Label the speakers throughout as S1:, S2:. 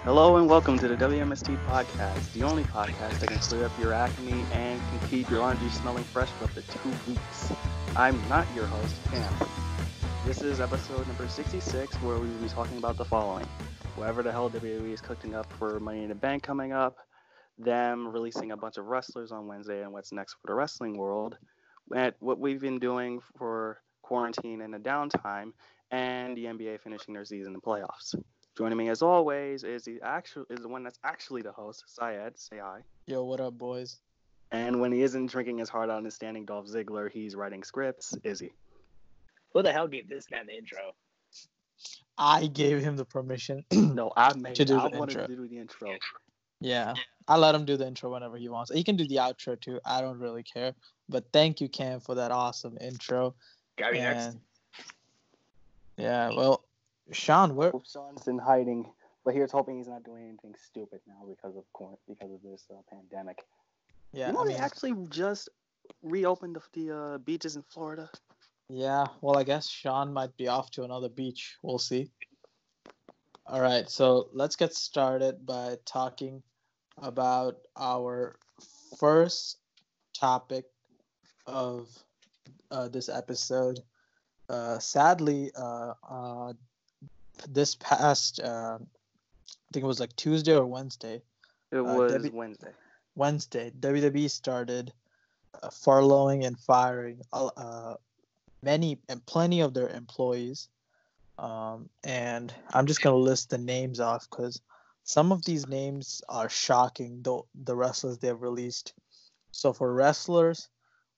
S1: Hello and welcome to the W.M.S.T podcast, the only podcast that can clear up your acne and can keep your laundry smelling fresh for up to 2 weeks. I'm not your host, Cam. This is episode number 66, where we will be talking about the following. Whatever the hell WWE is cooking up for Money in the Bank coming up, them releasing a bunch of wrestlers on Wednesday and what's next for the wrestling world, and what we've been doing for quarantine and the downtime, and the NBA finishing their season in the playoffs. Joining me as always is the one that's actually the host, Syed. Say hi.
S2: Yo, what up, boys?
S1: And when he isn't drinking his heart out and standing Dolph Ziggler, he's writing scripts. Izzy.
S3: Who the hell gave this man the intro?
S2: I gave him the permission.
S1: No, I
S2: wanted to
S1: do the intro.
S2: Yeah, I let him do the intro whenever he wants. He can do the outro too. I don't really care. But thank you, Cam, for that awesome intro.
S3: Got me next.
S2: Yeah, well, Sean, where?
S1: Sean's in hiding, but here's hoping he's not doing anything stupid now because of this pandemic.
S2: Yeah,
S1: they actually just reopened the beaches in Florida.
S2: Yeah, well, I guess Sean might be off to another beach. We'll see. All right, so let's get started by talking about our first topic of this episode. Sadly, this past, I think it was like Tuesday or Wednesday.
S1: It was Wednesday.
S2: Wednesday, WWE started furloughing and firing plenty of their employees. And I'm just gonna list the names off because some of these names are shocking. The wrestlers they've released. So for wrestlers,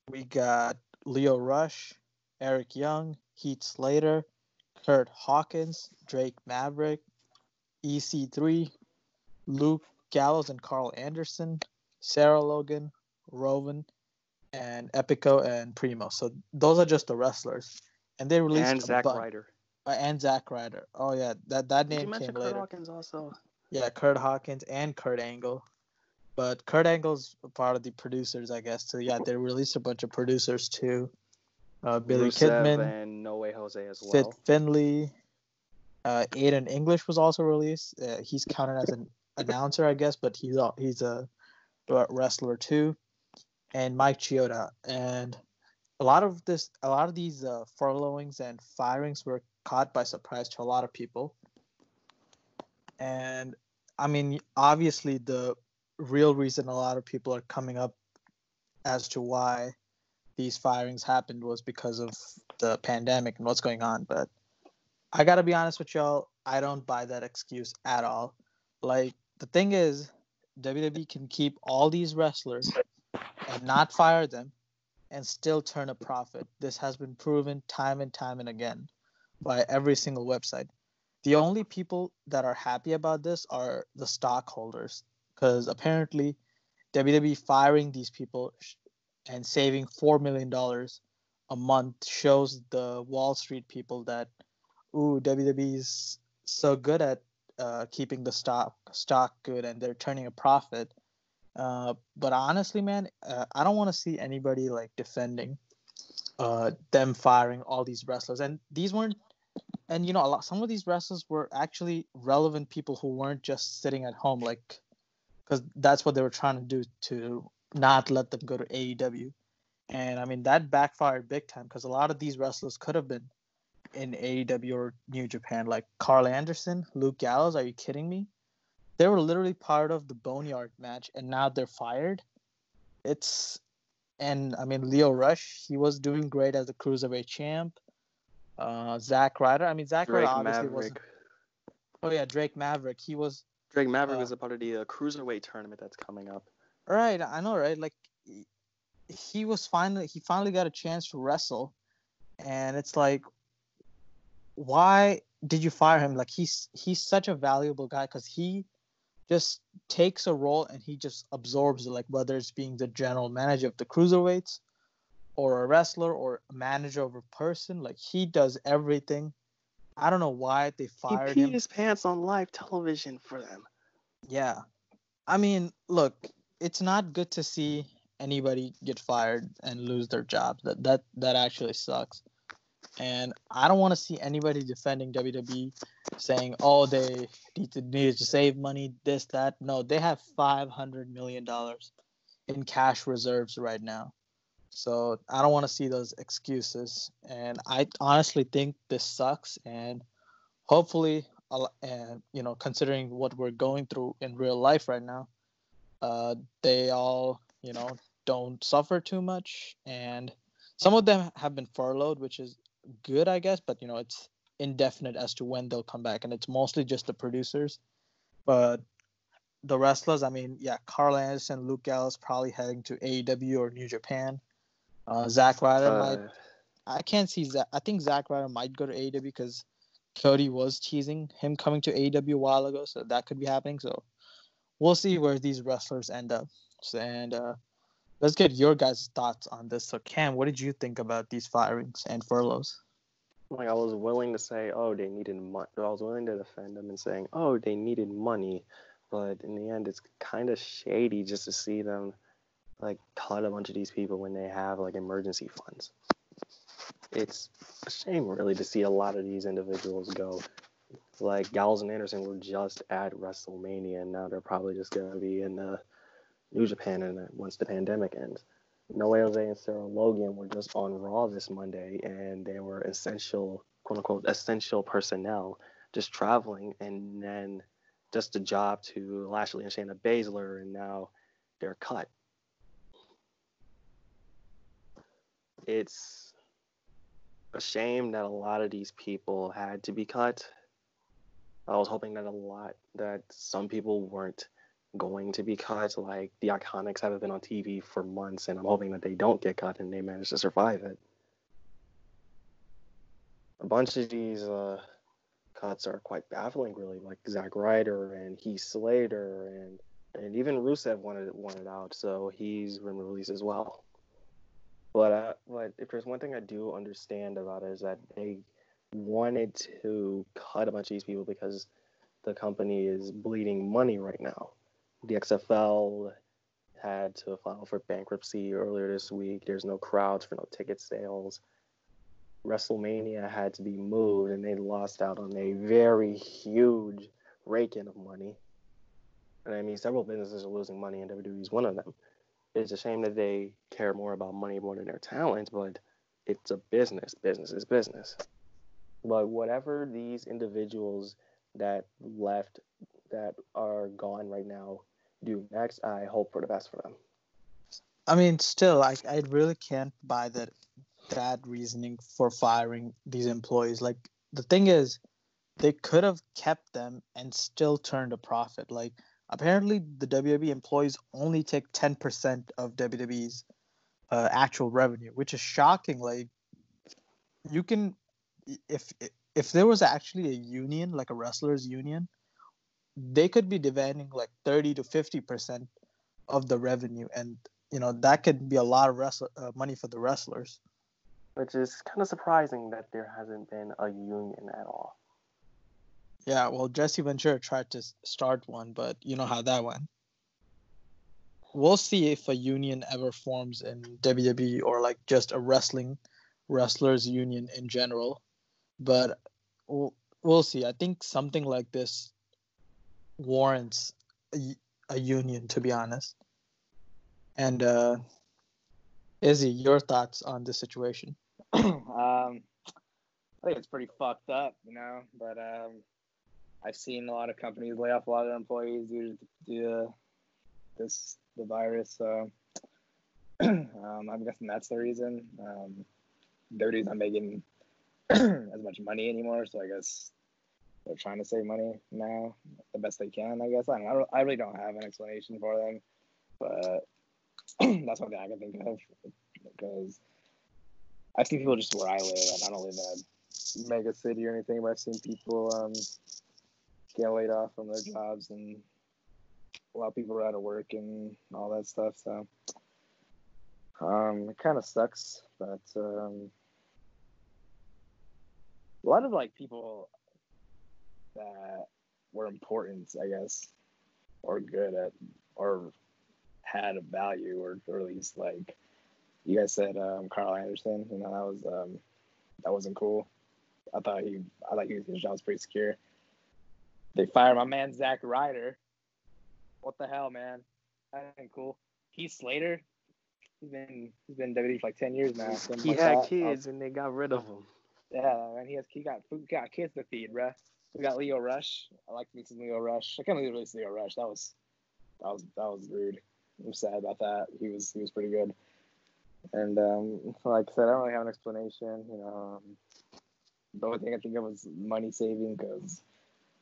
S2: we got Lio Rush, Eric Young, Heath Slater, Kurt Hawkins, Drake Maverick, EC3, Luke Gallows and Carl Anderson, Sarah Logan, Rowan, and Epico and Primo. So those are just the wrestlers. And they released
S1: and Zack Ryder.
S2: And Zack Ryder. Oh yeah, that name came later.
S1: Kurt Hawkins also.
S2: Yeah, Kurt Hawkins and Kurt Angle. But Kurt Angle's part of the producers, I guess. So yeah, they released a bunch of producers too. Billy
S1: Rusev
S2: Kidman
S1: and No Way Jose as well.
S2: Fit Finley. Aiden English was also released. He's counted as an announcer, I guess, but he's a wrestler too. And Mike Chioda. And a lot of these furloughings and firings were caught by surprise to a lot of people. And I mean, obviously, the real reason a lot of people are coming up as to why these firings happened was because of the pandemic and what's going on. But I gotta be honest with y'all, I don't buy that excuse at all. Like, the thing is, WWE can keep all these wrestlers and not fire them and still turn a profit. This has been proven time and time and again by every single website. The only people that are happy about this are the stockholders, because apparently WWE firing these people and saving $4 million a month shows the Wall Street people that, WWE is so good at keeping the stock good and they're turning a profit. But honestly, man, I don't want to see anybody like defending them firing all these wrestlers. And these weren't, and some of these wrestlers were actually relevant people who weren't just sitting at home, like, because that's what they were trying to do to not let them go to AEW. And I mean, that backfired big time because a lot of these wrestlers could have been in AEW or New Japan, like Carl Anderson, Luke Gallows. Are you kidding me? They were literally part of the Boneyard match, and now they're fired. And I mean, Lio Rush, he was doing great as the Cruiserweight champ. Zack Ryder. I mean, Zack Ryder obviously wasn't. Oh yeah, Drake Maverick.
S1: Drake Maverick was a part of the Cruiserweight tournament that's coming up.
S2: Right, I know, right? Like, he finally got a chance to wrestle, and it's like, why did you fire him? Like, he's such a valuable guy because he just takes a role and he just absorbs it, like whether it's being the general manager of the cruiserweights or a wrestler or a manager of a person. Like, he does everything. I don't know why they fired him.
S1: He peed his pants on live television for them.
S2: Yeah. I mean, look, it's not good to see anybody get fired and lose their jobs. That actually sucks. And I don't want to see anybody defending WWE saying, oh, they needed to save money, this, that. No, they have $500 million in cash reserves right now. So I don't want to see those excuses. And I honestly think this sucks. And hopefully, considering what we're going through in real life right now, they all, don't suffer too much. And some of them have been furloughed, which is good, I guess. But, it's indefinite as to when they'll come back. And it's mostly just the producers. But the wrestlers, I mean, yeah, Carl Anderson, Luke Gallows probably heading to AEW or New Japan. Zack Ryder might. I can't see Zack. I think Zack Ryder might go to AEW because Cody was teasing him coming to AEW a while ago, so that could be happening. So we'll see where these wrestlers end up. And let's get your guys' thoughts on this. So Cam, what did you think about these firings and furloughs?
S4: Like, I was willing to say, oh, they needed money. I was willing to defend them and saying, oh, they needed money. But in the end, it's kind of shady just to see them, like, cut a bunch of these people when they have, like, emergency funds. It's a shame, really, to see a lot of these individuals go. Like, Gallows and Anderson were just at WrestleMania, and now they're probably just going to be in New Japan once the pandemic ends. Noe Jose and Sarah Logan were just on Raw this Monday, and they were essential, quote-unquote, essential personnel, just traveling, and then just a job to Lashley and Shayna Baszler, and now they're cut. It's a shame that a lot of these people had to be cut. I was hoping that some people weren't going to be cut. Like, the Iconics haven't been on TV for months, and I'm hoping that they don't get cut and they manage to survive it. A bunch of these cuts are quite baffling, really. Like Zack Ryder and Heath Slater and even Rusev wanted out, so he's been released as well. But if there's one thing I do understand about it is that they wanted to cut a bunch of these people because the company is bleeding money right now. The XFL had to file for bankruptcy earlier this week. There's no crowds for no ticket sales. WrestleMania had to be moved, and they lost out on a very huge rake-in of money. And I mean, several businesses are losing money, and WWE is one of them. It's a shame that they care more about money more than their talent, but it's a business. Business is business. But whatever these individuals that left, that are gone right now, do next, I hope for the best for them.
S2: I mean, still, I really can't buy that reasoning for firing these employees. Like, the thing is, they could have kept them and still turned a profit. Like, apparently the WWE employees only take 10% of WWE's actual revenue, which is shocking. Like, you can, if there was actually a union, like a wrestlers union, they could be demanding like 30 to 50% of the revenue, and that could be a lot of money for the wrestlers.
S4: Which is kind of surprising that there hasn't been a union at all.
S2: Yeah, well, Jesse Ventura tried to start one, but you know how that went. We'll see if a union ever forms in WWE or like just a wrestlers union in general. But we'll see. I think something like this warrants a union, to be honest. And Izzy, your thoughts on this situation?
S3: I think it's pretty fucked up, but I've seen a lot of companies lay off a lot of their employees due to the virus. So I'm guessing that's the reason. WWE's not making as much money anymore, so I guess they're trying to save money now the best they can. I guess I really don't have an explanation for them, but that's one thing I can think of, because I've seen people just where I live, and I don't live in a mega city or anything, but I've seen people get laid off from their jobs, and a lot of people are out of work and all that stuff. So it kind of sucks, but a lot of like people that were important, I guess, or good at, or had a value, or at least like you guys said, Carl Anderson. That That wasn't cool. I thought his job was pretty secure. They fired my man Zack Ryder. What the hell, man? That ain't cool. Heath Slater. He's been WWE for like 10 years now.
S4: He had kids and they got rid of him.
S3: Yeah, man. He got kids to feed, bruh. We got Leo Rush. I like me some Leo Rush. I can't believe released Leo Rush. That was rude. I'm sad about that. He was pretty good. And like I said, I don't really have an explanation. The only thing I think of was money saving because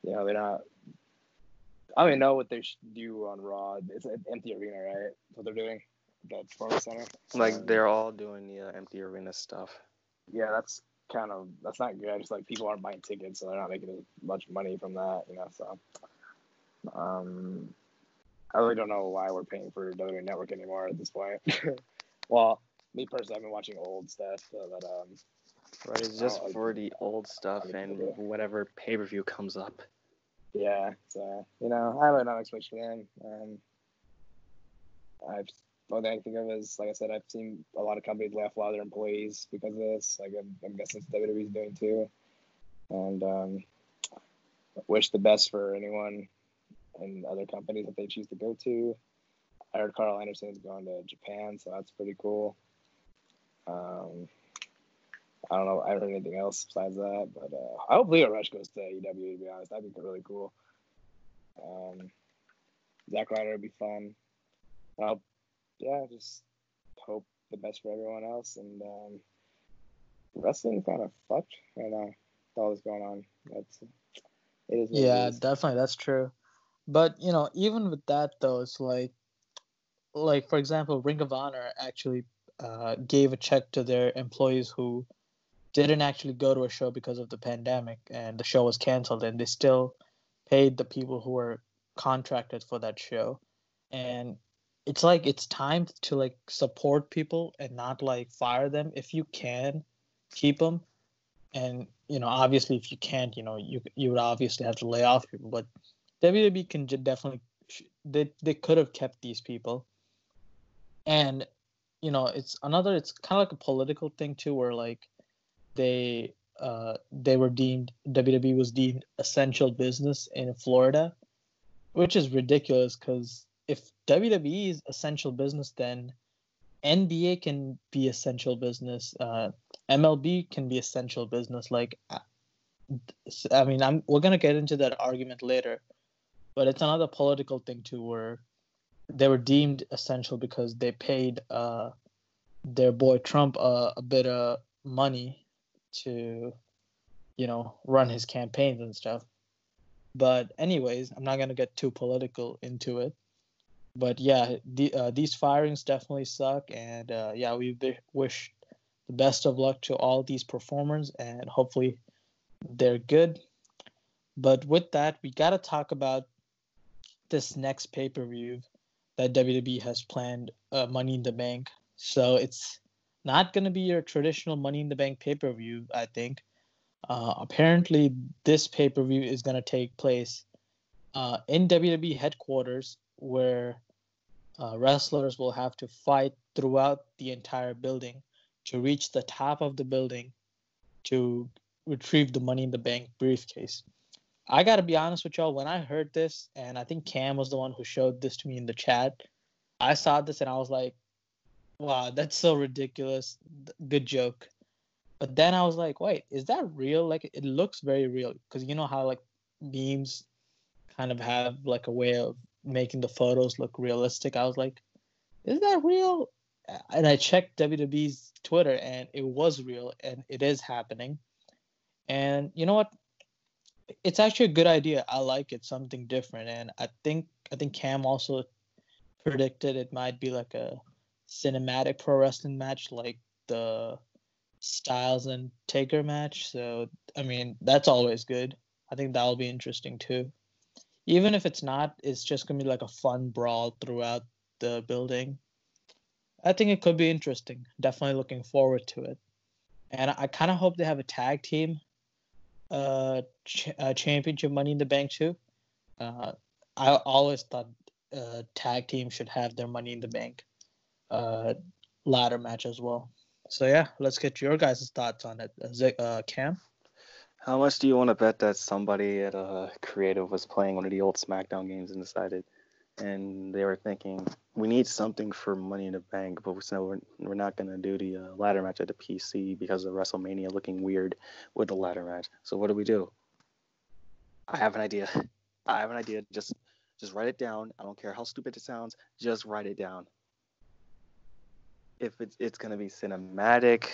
S3: they're not. I don't even know what they should do on Raw. It's an empty arena, right? That's what they're doing. The Performance Center.
S4: Like they're all doing the empty arena stuff.
S3: Yeah, that's not good. It's like people aren't buying tickets, so they're not making as much money from that. So I really don't know why we're paying for WWE Network anymore at this point. Well, me personally, I've been watching old stuff,
S4: Right, it's just for the old stuff and whatever pay-per-view comes up.
S3: Yeah, so I have another explanation for them. One thing I think of is, like I said, I've seen a lot of companies lay off a lot of their employees because of this. Like I'm guessing WWE's doing too. And wish the best for anyone and other companies that they choose to go to. I heard Carl Anderson's going to Japan, so that's pretty cool. I don't know. I haven't heard anything else besides that, but I hope Leo Rush goes to AEW, to be honest. That'd be really cool. Zack Ryder would be fun. Just hope the best for everyone else. And wrestling kind of fucked right now with all this going on. It is what it is.
S2: Definitely, that's true. But even with that though, it's like for example, Ring of Honor actually gave a check to their employees who didn't actually go to a show because of the pandemic and the show was canceled, and they still paid the people who were contracted for that show. And it's like it's time to like support people and not like fire them. If you can, keep them. And obviously, if you can't, you would obviously have to lay off people. But WWE can definitely they could have kept these people. And it's kind of like a political thing too, where like they were deemed, WWE was deemed essential business in Florida, which is ridiculous because if WWE is essential business, then NBA can be essential business. MLB can be essential business. Like, I mean, we're gonna get into that argument later, but it's another political thing too, where they were deemed essential because they paid their boy Trump a bit of money to run his campaigns and stuff. But anyways, I'm not gonna get too political into it. But yeah, these firings definitely suck, and we wish the best of luck to all these performers, and hopefully they're good. But with that, we gotta talk about this next pay-per-view that WWE has planned, Money in the Bank. So it's not gonna be your traditional Money in the Bank pay-per-view, I think. Apparently, this pay-per-view is gonna take place in WWE headquarters, where wrestlers will have to fight throughout the entire building to reach the top of the building to retrieve the Money in the Bank briefcase. I gotta be honest with y'all, when I heard this, and I think Cam was the one who showed this to me in the chat, I saw this and I was like, wow, that's so ridiculous. Good joke. But then I was like, wait, is that real? Like, it looks very real, because you know how like memes kind of have like a way of making the photos look realistic. I was like, is that real? And I checked WWE's Twitter, and it was real, and it is happening. And you know what? It's actually a good idea. I like it, something different. And I think Cam also predicted it might be like a cinematic pro wrestling match, like the Styles and Taker match. So I mean, that's always good. I think that'll be interesting too. Even if it's not, it's just gonna be like a fun brawl throughout the building. I think it could be interesting. Definitely looking forward to it. And I kind of hope they have a tag team championship Money in the Bank too. I always thought tag team should have their Money in the Bank ladder match as well. So yeah, let's get your guys' thoughts on it. Cam?
S4: How much do you want to bet that somebody at Creative was playing one of the old SmackDown games and decided, and they were thinking, we need something for Money in the Bank, but we're not going to do the ladder match at the PC because of WrestleMania looking weird with the ladder match. So what do? I have an idea. Just write it down. I don't care how stupid it sounds. Just write it down. If it's going to be cinematic,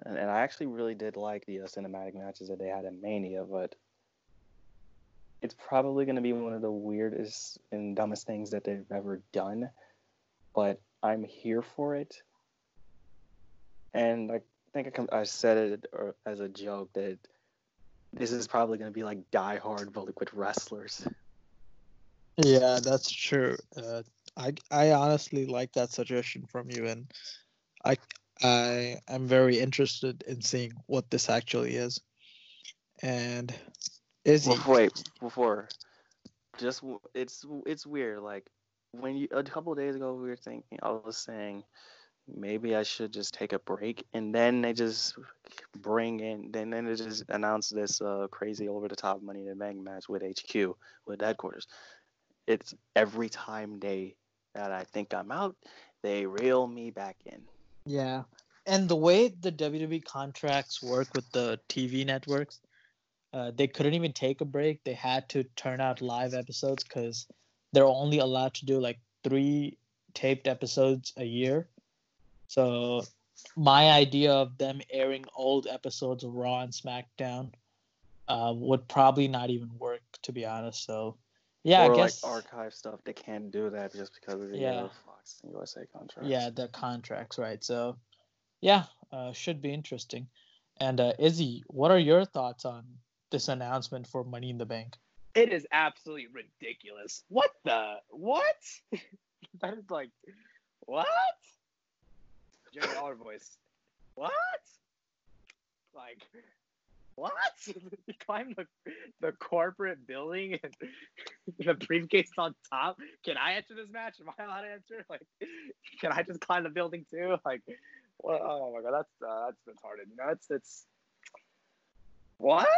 S4: and I actually really did like the cinematic matches that they had at Mania, but it's probably going to be one of the weirdest and dumbest things that they've ever done. But I'm here for it. And I think I said it as a joke that this is probably going to be like Die Hard, but with wrestlers.
S2: Yeah, that's true. I honestly like that suggestion from you, and I am very interested in seeing what this actually is. And Izzy,
S4: Before, just it's weird. Like when a couple of days ago we were thinking, I was saying maybe I should just take a break, and then they just then they just announce this crazy over the top Money in the Bank match with HQ with headquarters. It's every time that I think I'm out, they reel me back in.
S2: yeah, and the way the WWE contracts work with the TV networks, they couldn't even take a break. They had to turn out live episodes because they're only allowed to do like 3 taped episodes a year. So my idea of them airing old episodes of Raw and SmackDown would probably not even work, to be honest. So yeah,
S4: or
S2: I guess
S4: like archive stuff, they can't do that just because of the Fox and USA contracts.
S2: Yeah, the contracts, right? So yeah, should be interesting. And Izzy, what are your thoughts on this announcement for Money in the Bank?
S3: It is absolutely ridiculous. What? That is like, what? Jerry Dollar voice. What? Like, what? He climbed the corporate building and the briefcase on top. Can I enter this match? Am I allowed to enter? Like, can I just climb the building too? Like, what? Oh my god, that's retarded. You know, it's what?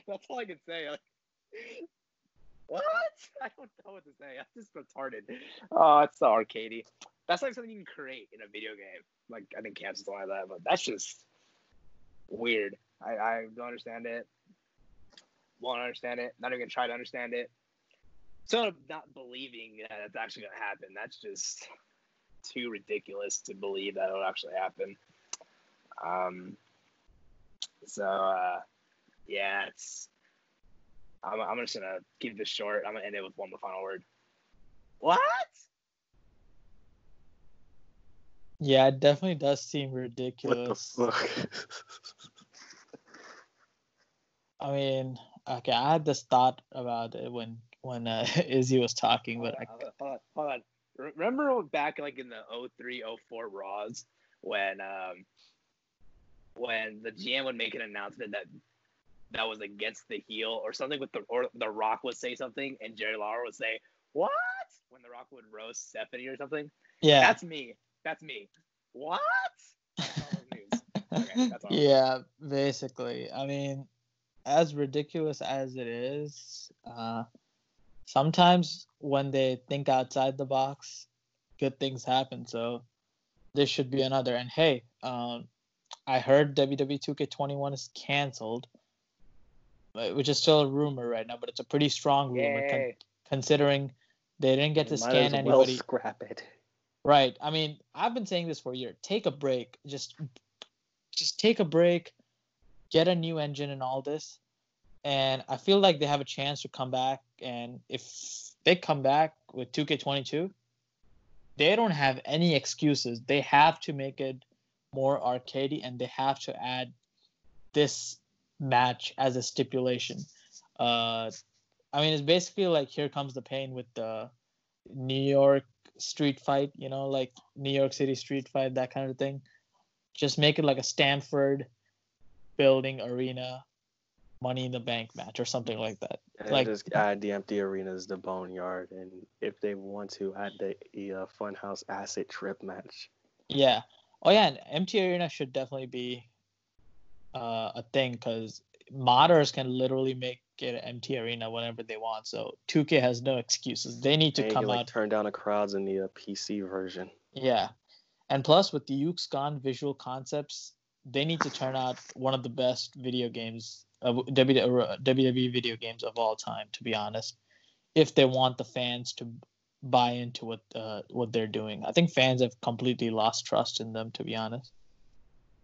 S3: That's all I can say. Like, what? I don't know what to say. That's just retarded. Oh, it's so arcadey. That's like something you can create in a video game. Like, I think Cam's something like that, but that's just weird. I don't understand it. Won't understand it. Not even gonna try to understand it. So I'm not believing that it's actually gonna happen. That's just too ridiculous to believe that it'll actually happen. Yeah, it's. I'm just gonna keep this short. I'm gonna end it with one more final word. What?
S2: Yeah, it definitely does seem ridiculous.
S4: What the fuck?
S2: I mean, okay, I had this thought about it when Izzy was talking, but
S3: hold on. Remember back like in the 03, 04 Raws when the GM would make an announcement that was against the heel or something or the Rock would say something and Jerry Lawler would say, "What?" when the Rock would roast Stephanie or something.
S2: Yeah.
S3: That's me. What? That's all news. Okay, that's all.
S2: Yeah, basically. I mean, as ridiculous as it is, sometimes when they think outside the box, good things happen. So this should be another. And hey, I heard WWE 2K21 is canceled, which is still a rumor right now, but it's a pretty strong rumor considering they didn't get to scan anybody.
S4: Scrap it.
S2: Right. I mean, I've been saying this for a year. Take a break. Just take a break. Get a new engine and all this. And I feel like they have a chance to come back. And if they come back with 2K22, they don't have any excuses. They have to make it more arcadey, and they have to add this match as a stipulation. I mean, it's basically like Here Comes the Pain with the New York street fight, like New York City street fight, that kind of thing. Just make it like a Stanford building arena Money in the Bank match or something like that.
S4: And
S2: like
S4: just add the empty arenas, the boneyard, and if they want to add the Funhouse acid trip match.
S2: Yeah. Oh yeah, and empty arena should definitely be a thing because modders can literally make it an empty arena whenever they want. So 2K has no excuses. They need to
S4: And you
S2: come
S4: can
S2: out.
S4: turn down the crowds in the PC version.
S2: Yeah, and plus with the Yuke's Gone visual concepts, they need to turn out one of the best video games, WWE video games of all time. To be honest, if they want the fans to buy into what they're doing, I think fans have completely lost trust in them. To be honest.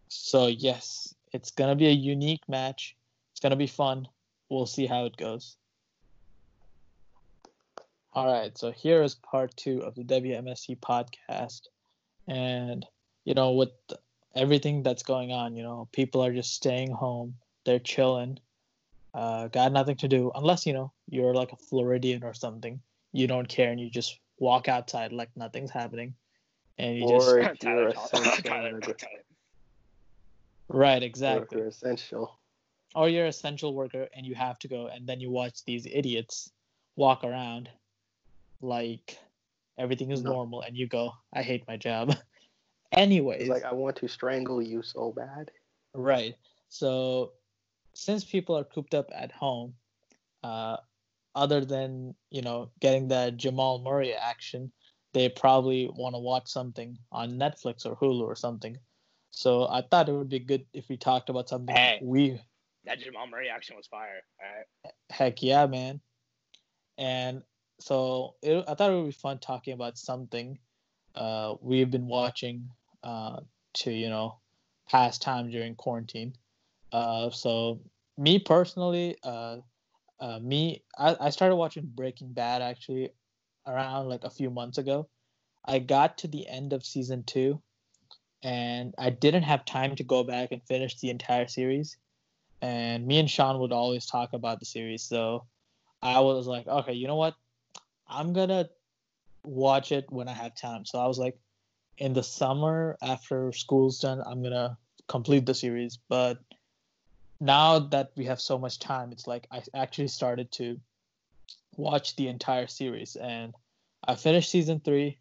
S2: So yes, it's gonna be a unique match. It's gonna be fun. We'll see how it goes. All right, so here is part 2 of the W.M.S.T podcast, and with everything that's going on, people are just staying home. They're chilling. Got nothing to do unless you're like a Floridian or something. You don't care and you just walk outside like nothing's happening, and you just
S4: Or if you're essential,
S2: right,
S4: or if
S2: exactly.
S4: you're essential.
S2: Or you're an essential worker and you have to go, and then you watch these idiots walk around like everything is normal, and you go, I hate my job. Anyways.
S4: It's like, I want to strangle you so bad.
S2: Right. So since people are cooped up at home, other than, getting that Jamal Murray action, they probably want to watch something on Netflix or Hulu or something. So I thought it would be good if we talked about something
S3: that Jamal Murray action was fire. All right.
S2: Heck yeah, man. And so I thought it would be fun talking about something we've been watching to, pass time during quarantine. So me personally, I started watching Breaking Bad actually around like a few months ago. I got to the end of season 2 and I didn't have time to go back and finish the entire series. And me and Sean would always talk about the series. So I was like, okay, you know what? I'm going to watch it when I have time. So I was like, in the summer after school's done, I'm going to complete the series. But now that we have so much time, it's like I actually started to watch the entire series. And I finished season 3.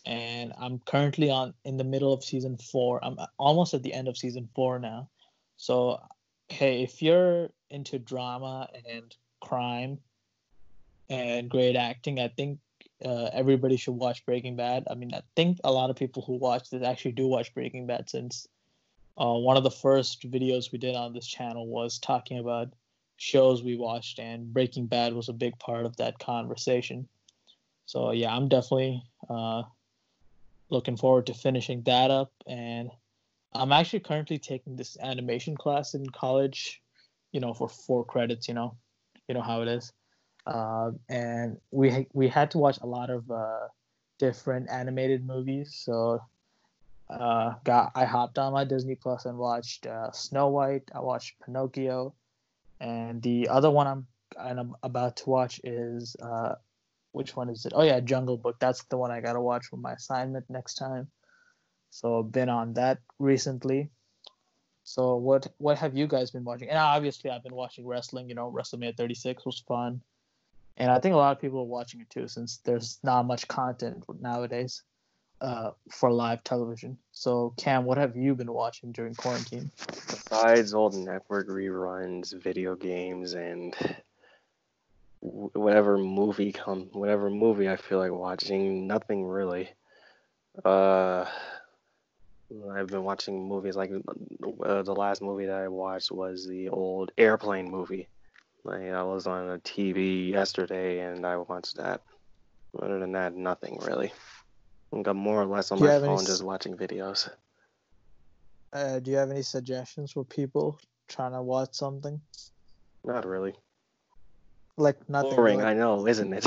S2: And I'm currently in the middle of season 4. I'm almost at the end of season 4 now. So, hey, if you're into drama and crime and great acting, I think everybody should watch Breaking Bad. I mean, I think a lot of people who watch this actually do watch Breaking Bad, since one of the first videos we did on this channel was talking about shows we watched, and Breaking Bad was a big part of that conversation. So, yeah, I'm definitely looking forward to finishing that up. And I'm actually currently taking this animation class in college, for 4 credits, you know how it is. And we had to watch a lot of different animated movies. So I hopped on my Disney Plus and watched Snow White. I watched Pinocchio, and the other one I'm about to watch is which one is it? Oh yeah, Jungle Book. That's the one I gotta watch for my assignment next time. So I've been on that recently. So what have you guys been watching? And obviously I've been watching wrestling. WrestleMania 36 was fun, and I think a lot of people are watching it too, since there's not much content nowadays for live television. So Cam, what have you been watching during quarantine?
S4: Besides old network reruns, video games, and whatever movie I feel like watching, nothing really. I've been watching movies like the last movie that I watched was the old Airplane movie. Like, I was on a TV yesterday and I watched that. Other than that, nothing really. I got more or less on my phone just watching videos.
S2: Do you have any suggestions for people trying to watch something?
S4: Not really.
S2: Like nothing.
S4: Boring, I know, isn't it?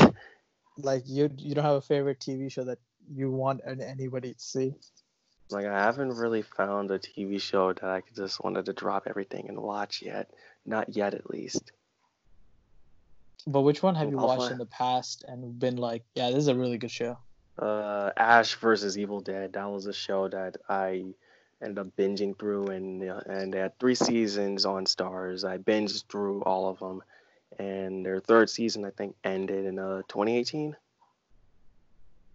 S2: Like you don't have a favorite TV show that you want anybody to see?
S4: Like, I haven't really found a TV show that I just wanted to drop everything and watch yet. Not yet, at least.
S2: But which one have you watched in the past and been like, yeah, this is a really good show?
S4: Ash versus Evil Dead. That was a show that I ended up binging through, and they had 3 seasons on Stars. I binged through all of them, and their 3rd season, I think, ended in 2018.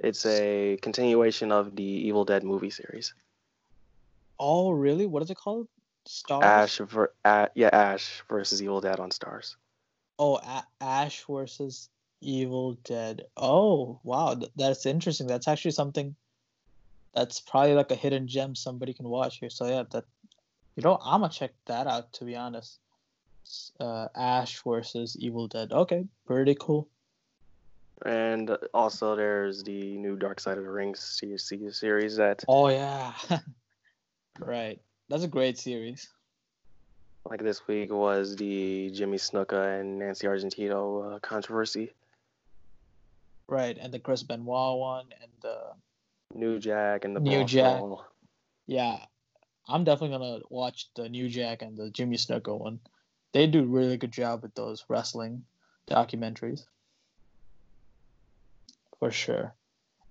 S4: It's a continuation of the Evil Dead movie series.
S2: Oh, really? What is it called? Stars?
S4: Ash versus Evil Dead on Stars.
S2: Oh, Ash versus Evil Dead. Oh, wow. That's interesting. That's actually something that's probably like a hidden gem somebody can watch here. So yeah, I'm gonna check that out, to be honest. Ash versus Evil Dead. Okay, pretty cool.
S4: And also, there's the new Dark Side of the Ring series that.
S2: Oh yeah, right. That's a great series.
S4: Like this week was the Jimmy Snuka and Nancy Argentino controversy.
S2: Right, and the Chris Benoit one, and the
S4: New Jack and the
S2: New
S4: Brawl
S2: Jack.
S4: Brawl.
S2: Yeah, I'm definitely gonna watch the New Jack and the Jimmy Snuka one. They do a really good job with those wrestling documentaries. For sure.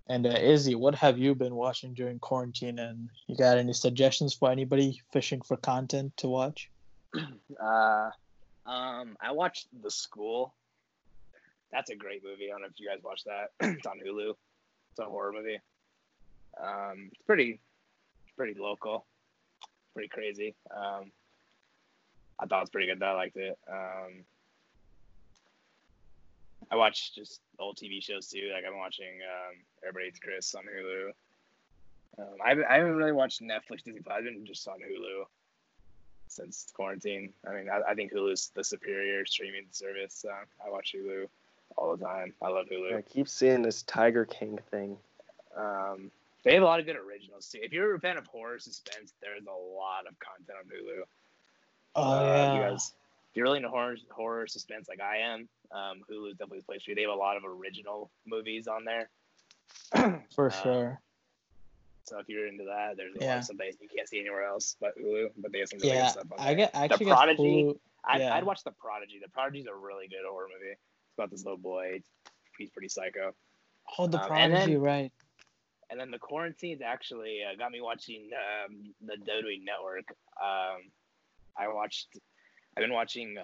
S2: And Izzy, what have you been watching during quarantine? And you got any suggestions for anybody fishing for content to watch?
S3: I watched The School. That's a great movie. I don't know if you guys watched that. It's on Hulu. It's a horror movie. It's pretty local. Pretty crazy. I thought it was pretty good though. I liked it. I watch just old TV shows too. Like I'm watching Everybody Hates Chris on Hulu. I haven't really watched Netflix, Disney Plus. I've been just on Hulu since quarantine. I mean, I think Hulu's the superior streaming service. I watch Hulu all the time. I love Hulu.
S4: I keep seeing this Tiger King thing.
S3: They have a lot of good originals too. If you're a fan of horror suspense, there's a lot of content on Hulu.
S2: Oh yeah.
S3: If you're really into horror suspense like I am, Hulu's definitely the place for you. They have a lot of original movies on there.
S2: For sure.
S3: So if you're into that, there's a lot of stuff that you can't see anywhere else but Hulu. But they have some really good stuff on there. The Prodigy. I'd watch The Prodigy. The Prodigy's a really good horror movie. It's about this little boy. He's pretty psycho.
S2: Oh, The Prodigy, right.
S3: And then the quarantine's actually got me watching the WWE Network. I've been watching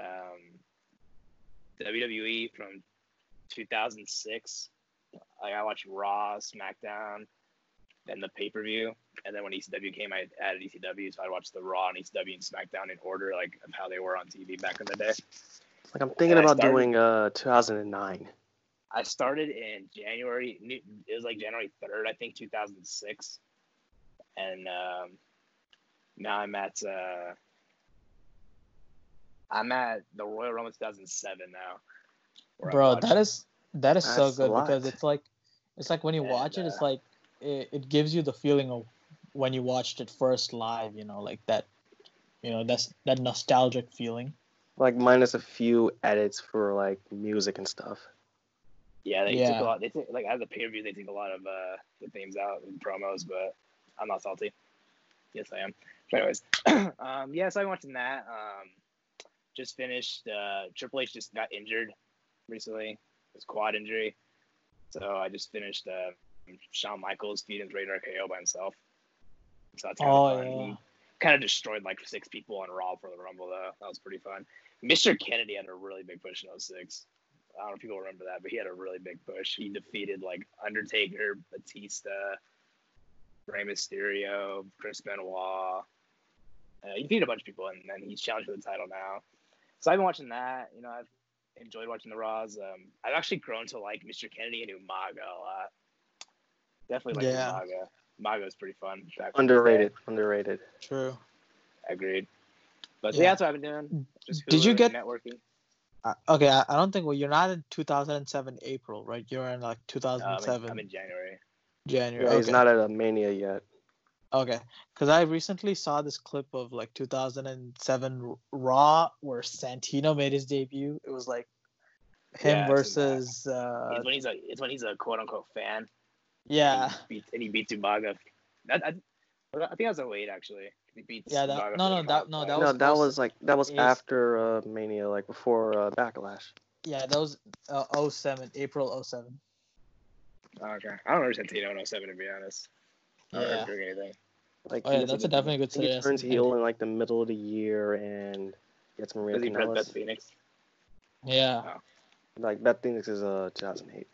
S3: WWE from 2006. Like I watched Raw, SmackDown, then the pay-per-view, and then when ECW came, I added ECW, so I watched the Raw and ECW and SmackDown in order, like of how they were on TV back in the day.
S4: Like I'm thinking about doing 2009.
S3: I started in January. It was like January 3rd, I think, 2006, and now I'm at the Royal Rumble 2007 now.
S2: Bro, that is so good because it's like when you watch it, it's like it gives you the feeling of when you watched it first live. You know, like that. You know, that's that nostalgic feeling.
S4: Like minus a few edits for like music and stuff.
S3: Yeah, they took a lot. They take, like as a pay-per-view, they take a lot of the themes out and promos, but I'm not salty. Yes, I am. But anyways, so I'm watching that. Just finished. Triple H just got injured recently. His quad injury. So I just finished Shawn Michaels feeding Radar KO by himself. So that's kind of fun.
S2: Yeah.
S3: He kind of destroyed like 6 people on Raw for the Rumble though. That was pretty fun. Mr. Kennedy had a really big push in 06. I don't know if people remember that, but he had a really big push. He defeated like Undertaker, Batista, Rey Mysterio, Chris Benoit. He defeated a bunch of people, and then he's challenged for the title now. So I've been watching that. You know, I've enjoyed watching the Raws. I've actually grown to like Mr. Kennedy and Umaga a lot. Definitely like Umaga. Umaga is pretty fun.
S4: Underrated.
S2: True.
S3: Agreed. But that's what I've been doing. Just
S2: Did you get
S3: networking?
S2: Okay, I don't think. Well, you're not in 2007 April, right? You're in like 2007.
S3: I'm in January.
S4: Yeah, he's not at a Mania yet.
S2: Okay, because I recently saw this clip of like 2007 Raw where Santino made his debut. It was like him versus.
S3: It's when he's a quote unquote fan.
S2: Yeah.
S3: And he beats Umaga. I think that was 08 actually. He beats Umaga.
S4: That was after Mania, like before Backlash.
S2: Yeah, that was 07, April 07.
S3: Okay, I don't remember Santino in 07 to be honest. I don't remember doing anything.
S4: Like,
S2: that's a definitely good suggestion.
S4: He turns heel in like the middle of the year and gets Maria Kanellis.
S3: Beth Phoenix?
S2: Yeah.
S3: Oh.
S4: Like Beth Phoenix is 2008.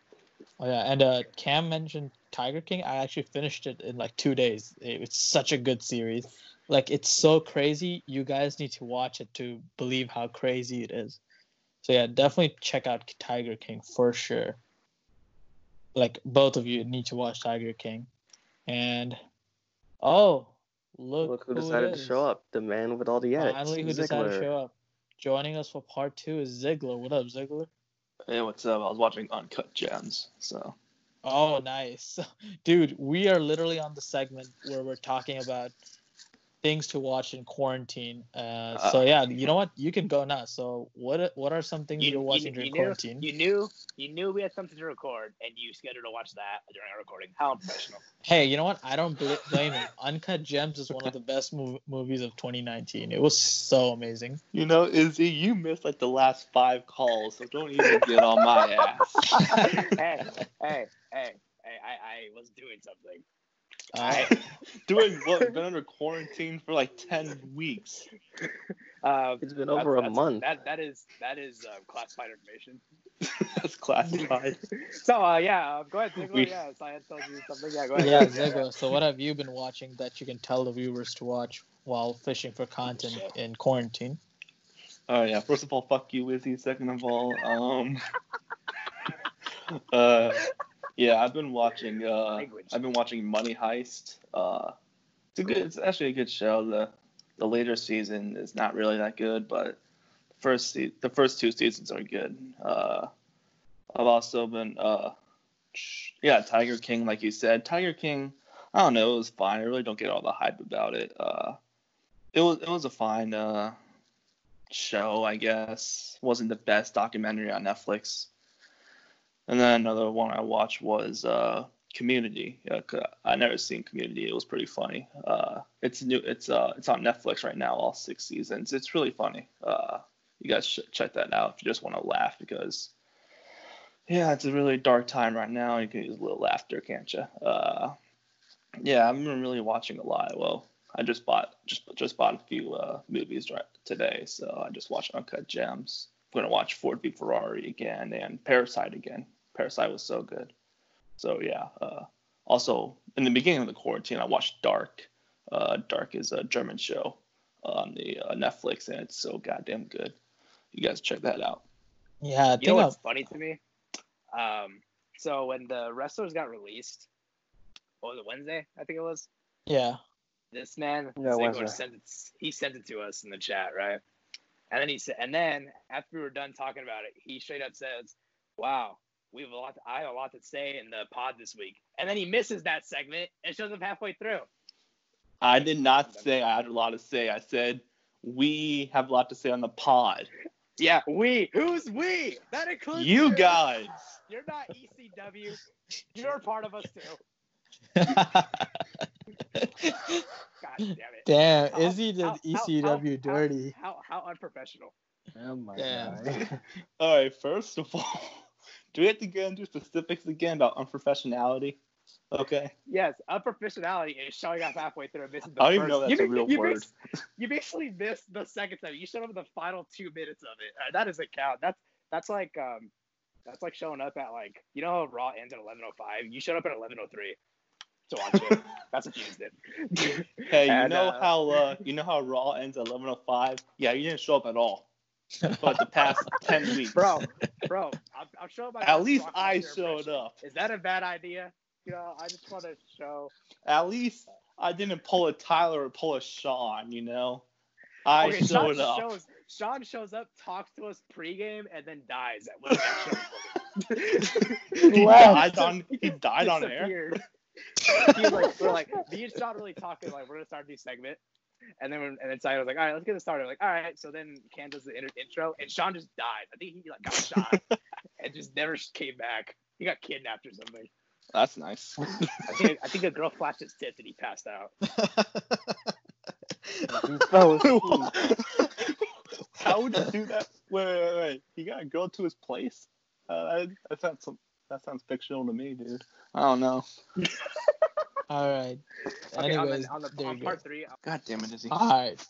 S2: Oh yeah, and Cam mentioned Tiger King. I actually finished it in like 2 days. It's such a good series. Like, it's so crazy. You guys need to watch it to believe how crazy it is. So yeah, definitely check out Tiger King for sure. Like, both of you need to watch Tiger King. And look
S4: who
S2: who
S4: decided
S2: it
S4: to
S2: is.
S4: show up. The man with all the edits.
S2: Finally, who decided to show up. Joining us for part 2 is Ziggler. What up, Ziggler?
S5: Hey, what's up? I was watching Uncut Gems, so.
S2: Oh, nice. Dude, we are literally on the segment where we're talking about things to watch in quarantine. So yeah, you know what? You can go now. So what are some things you're watching during quarantine?
S3: You knew we had something to record, and you scheduled to watch that during our recording. How unprofessional.
S2: Hey, you know what? I don't blame him. Uncut Gems is one of the best movies of 2019. It was so amazing.
S5: You know, Izzy, you missed like the last 5 calls, so don't even get on my ass.
S3: Hey, I was doing something.
S5: Doing what? We've been under quarantine for like 10 weeks.
S4: It's been over a month.
S3: That is classified information.
S5: That's classified.
S3: So go ahead, Ziggler. Syed told you something. Yeah, go ahead.
S2: Yeah, Ziggler. So what have you been watching that you can tell the viewers to watch while fishing for content in quarantine?
S5: Oh yeah. First of all, fuck you, Izzy. Second of all, yeah, I've been watching Money Heist. It's actually a good show. The later season is not really that good, but the first 2 seasons are good. I've also been Tiger King, like you said. Tiger King, I don't know, it was fine. I really don't get all the hype about it. It was a fine show, I guess. Wasn't the best documentary on Netflix. And then another one I watched was Community. I never seen Community. It was pretty funny. It's new. It's on Netflix right now, all 6 seasons. It's really funny. You guys should check that out if you just want to laugh, because it's a really dark time right now. You can use a little laughter, can't you? Yeah, I've been really watching a lot. Well, I just bought a few movies today, so I just watched Uncut Gems. I'm gonna watch Ford v Ferrari again and Parasite again. Parasite was so good. So yeah. Also, in the beginning of the quarantine, I watched Dark. Dark is a German show on the Netflix, and it's so goddamn good. You guys check that out.
S2: Yeah,
S3: you know what's funny to me? So when the wrestlers got released, what was it, Wednesday? I think it was.
S2: Yeah.
S3: This man,
S4: Ziggler,
S3: sent it to us in the chat, right? And then after we were done talking about it, he straight up says, "Wow, I have a lot to say in the pod this week." And then he misses that segment and shows up halfway through.
S5: I did not say I had a lot to say. I said we have a lot to say on the pod.
S3: Yeah, we. Who's we? That includes
S5: you guys.
S3: You're not ECW. You're part of us too. God damn it.
S2: Damn, Izzy did ECW dirty.
S3: How unprofessional.
S4: Oh my
S2: God.
S5: All right, first of all, do we have to get into specifics again about unprofessionality? Okay.
S3: Yes, unprofessionality is showing up halfway through and missing the
S5: I don't even know that's a real word.
S3: You basically missed the second time. You showed up in the final 2 minutes of it. That doesn't count. That's like showing up at, like, you know how Raw ends at 11:05? You showed up at 11:03 to watch it. That's what you just did.
S5: Hey, you know how Raw ends at 11:05? Yeah, you didn't show up at all. But the past 10 weeks.
S3: Bro, I'm showing my.
S5: At least I showed up.
S3: Is that a bad idea? You know, I just want to show.
S5: At least I didn't pull a Tyler or pull a Sean, you know? I showed up.
S3: Sean shows up, talks to us pregame, and then dies at when that
S5: He died on air.
S3: He was like, we're like, me and Sean really talking, like, we're gonna start a new segment. And then Syed was like, all right, let's get it started. We're like, all right. So then Cam does the intro, and Sean just died. I think he got shot and just never came back. He got kidnapped or something.
S5: That's nice.
S3: I think a girl flashed his tits and he passed out.
S5: How would you do that? Wait. He got a girl to his place? That sounds fictional to me, dude. I don't know.
S2: All right.
S3: Okay,
S2: Anyways,
S3: on part 3.
S5: God damn it, Izzy.
S2: All right.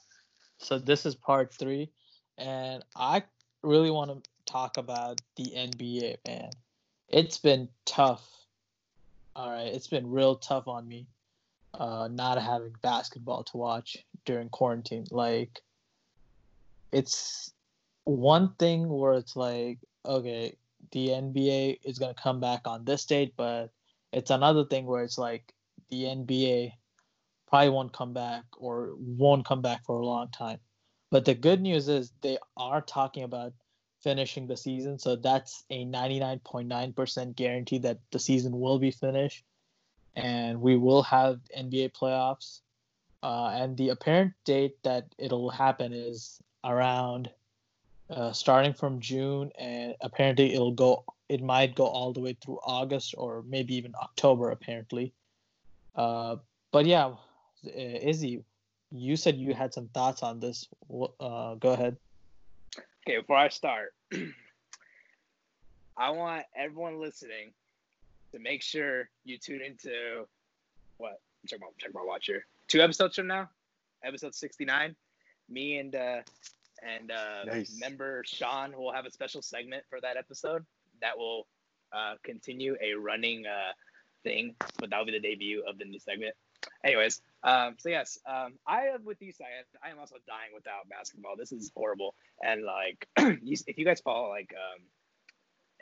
S2: So this is part 3, and I really want to talk about the NBA, man. It's been tough. All right, it's been real tough on me. not having basketball to watch during quarantine. Like, it's one thing where it's like, okay, the NBA is going to come back on this date, but it's another thing where it's like the NBA probably won't come back or won't come back for a long time. But the good news is they are talking about finishing the season, so that's a 99.9% guarantee that the season will be finished and we will have NBA playoffs. And the apparent date that it'll happen is around starting from June, and apparently it might go all the way through August or maybe even October, apparently. But yeah, Izzy, you said you had some thoughts on this. Go ahead.
S3: Okay, before I start, I want everyone listening to make sure you tune into what? Check my watch here. 2 episodes from now, episode 69. Me and
S4: Nice.
S3: member Sean will have a special segment for that episode that will continue a running thing, but that'll be the debut of the new segment. Anyways, so yes, I am with you, Syed. I am also dying without basketball. This is horrible. And like, if you guys follow like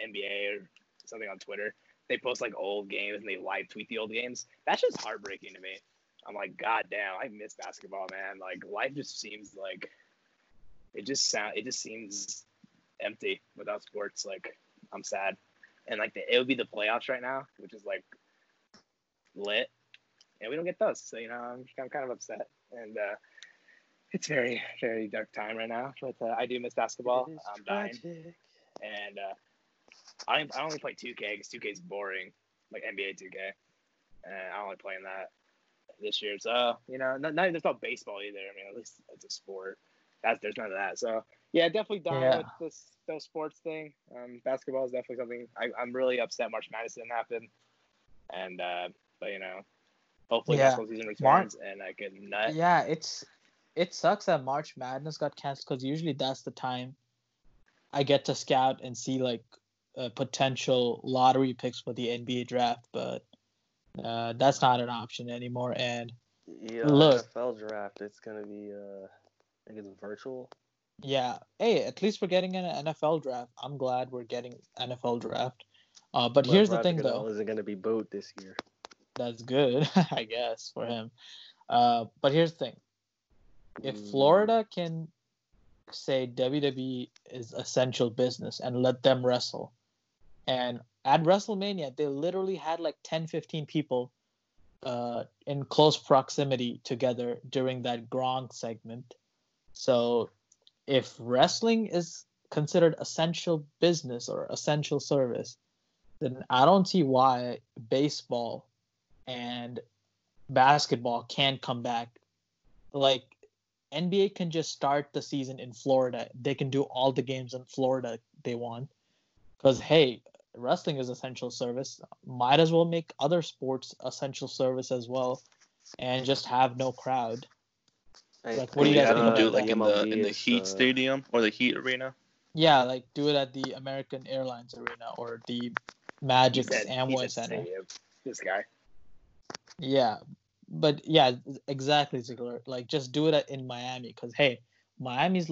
S3: NBA or something on Twitter, they post like old games and they live tweet the old games. That's just heartbreaking to me. I'm like, God damn, I miss basketball, man. Like, life just seems like it just seems empty without sports. Like, I'm sad. And like it would be the playoffs right now, which is like lit, and we don't get those. So I'm kind of upset, and it's very, very dark time right now. But I do miss basketball. I'm dying, and I only play 2K because 2K is boring, like NBA 2K, and I'm only playing that this year. So there's no baseball either. I mean, at least it's a sport. There's none of that. So yeah, definitely dying with those sports thing. Basketball is definitely something I'm really upset March Madness didn't happen, and but hopefully basketball season returns and I can nut.
S2: Yeah, it sucks that March Madness got canceled because usually that's the time I get to scout and see like potential lottery picks for the NBA draft, but that's not an option anymore. And look,
S4: NFL draft, it's gonna be I think it's virtual.
S2: Yeah. Hey, at least we're getting an NFL draft. I'm glad we're getting NFL draft. But here's the thing, though.
S4: Isn't going to be Boat this year.
S2: That's good, I guess, for him. But here's the thing. If Florida can say WWE is essential business and let them wrestle, and at WrestleMania, they literally had like 10, 15 people in close proximity together during that Gronk segment. So if wrestling is considered essential business or essential service, then I don't see why baseball and basketball can't come back. Like, NBA can just start the season in Florida. They can do all the games in Florida they want. Because, hey, wrestling is essential service. Might as well make other sports essential service as well and just have no crowd. Like, what do you guys think about
S5: do
S2: that?
S5: Like in the Heat Stadium or the Heat Arena?
S2: Yeah, like do it at the American Airlines Arena or the Magic's Amway Center.
S3: This guy.
S2: Yeah, but yeah, exactly, Ziggler. Like, just do it in Miami, because hey, Miami's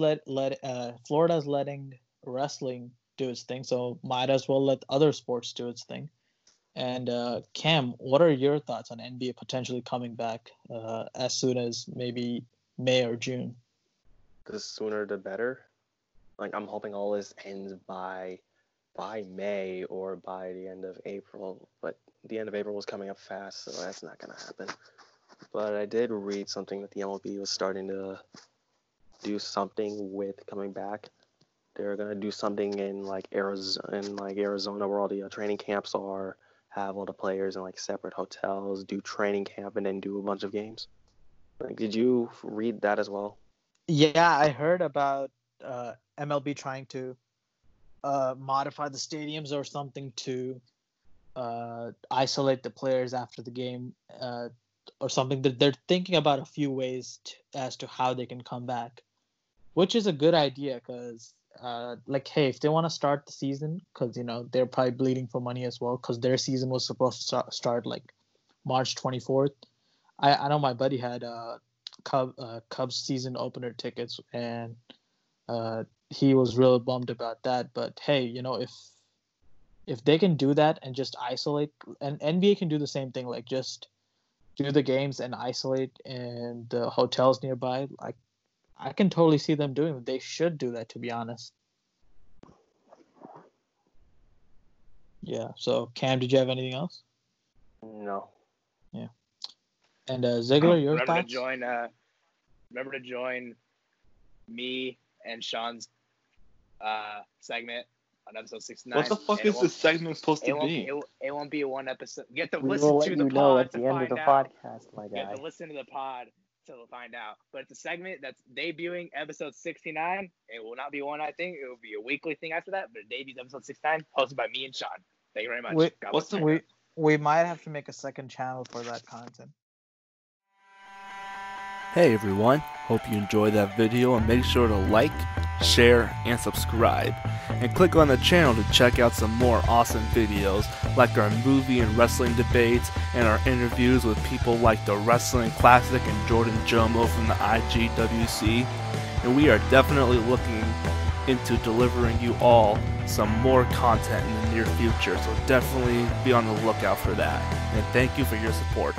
S2: Florida's letting wrestling do its thing, so might as well let other sports do its thing. And Cam, what are your thoughts on NBA potentially coming back as soon as maybe May or June?
S4: The sooner the better. Like, I'm hoping all this ends by May or by the end of April, but the end of April was coming up fast, so that's not going to happen. But I did read something that the MLB was starting to do something with coming back. They're going to do something in like Arizona where all the training camps are, have all the players in like separate hotels, do training camp, and then do a bunch of games. Like, did you read that as well?
S2: Yeah, I heard about MLB trying to modify the stadiums or something to isolate the players after the game or something. They're thinking about a few ways as to how they can come back, which is a good idea because, like, hey, if they want to start the season, because, they're probably bleeding for money as well because their season was supposed to start like March 24th. I know my buddy had Cubs season opener tickets, and he was real bummed about that. But hey, if they can do that and just isolate, and NBA can do the same thing, like just do the games and isolate in the hotels nearby, like I can totally see them doing it. They should do that, to be honest. Yeah. So Cam, did you have anything else?
S4: No.
S2: Yeah. And Ziggler, your
S3: remember
S2: thoughts?
S3: Remember to join me and Sean's segment on episode 69.
S5: What the fuck is this segment supposed to be?
S3: It won't be one episode. You have to
S4: We
S3: listen
S4: will
S3: to
S4: let
S3: the
S4: you know
S3: pod
S4: at the
S3: to
S4: end of
S3: find
S4: the
S3: out.
S4: podcast, my
S3: You
S4: guy.
S3: have to listen to the pod to find out. But it's a segment that's debuting episode 69. It will not be one, I think. It will be a weekly thing after that. But it debuts episode 69, hosted by me and Sean. Thank you very much.
S2: We might have to make a second channel for that content.
S6: Hey everyone, hope you enjoyed that video, and make sure to like, share, and subscribe. And click on the channel to check out some more awesome videos like our movie and wrestling debates and our interviews with people like the Wrestling Classic and Jordan Jomo from the IGWC. And we are definitely looking into delivering you all some more content in the near future, so definitely be on the lookout for that. And thank you for your support.